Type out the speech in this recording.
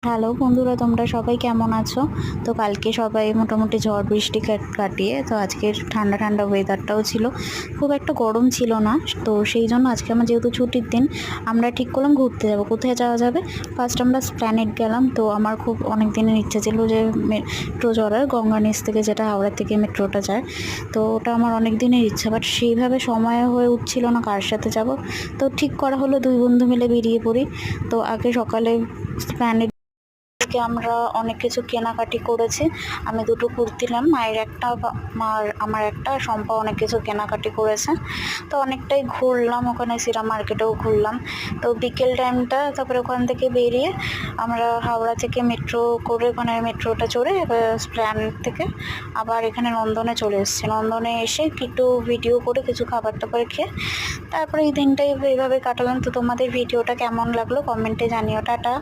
Hello বন্ধুরা, তোমরা সবাই কেমন আছো? তো কালকে সবাই মোটামুটি ঝড় বৃষ্টি কাটিয়ে তো আজকের ঠান্ডা ঠান্ডা ওয়েদারটাও ছিল, খুব একটা গরম ছিল না। তো সেই জন্য আজকে আমার যেহেতু ছুটির দিন, আমরা ঠিক করলাম ঘুরতে যাব। কোথায় যাওয়া যাবে? ফার্স্ট আমরা প্ল্যানেট গেলাম। তো আমার খুব অনেক দিনের ইচ্ছা ছিল যে মেট্রো চড়ার, গঙ্গার নিচ থেকে, যেটা হাওড়া থেকে মেট্রোটা যায়। তো ওটা আমার অনেক দিনের ইচ্ছা, বাট সেইভাবে সময় হয়ে উঠছিল না কার সাথে যাব। তো ঠিক করা হলো দুই বন্ধু মিলে বেরিয়ে পড়ি। তো আগে সকালে প্ল্যানেট থেকে আমরা অনেক কিছু কেনাকাটি করেছি। আমি দুটো কুর্তি নিলাম, মায়ের একটা, মার আমার একটা, শম্পা অনেক কিছু কেনাকাটি করেছে। তো অনেকটাই ঘুরলাম, ওখানে সিরা মার্কেটেও ঘুরলাম। তো বিকেল টাইমটা তারপরে ওখান থেকে বেরিয়ে আমরা হাওড়া থেকে মেট্রো করে, ওখানে মেট্রোটা চড়ে প্ল্যানেট থেকে আবার এখানে নন্দনে চলে এসেছি। নন্দনে এসে একটু ভিডিও করে কিছু খাবার টাবার খেয়ে তারপরে এই দিনটাই এইভাবে কাটালাম। তো তোমাদের ভিডিওটা কেমন লাগলো কমেন্টে জানিও। টাটা।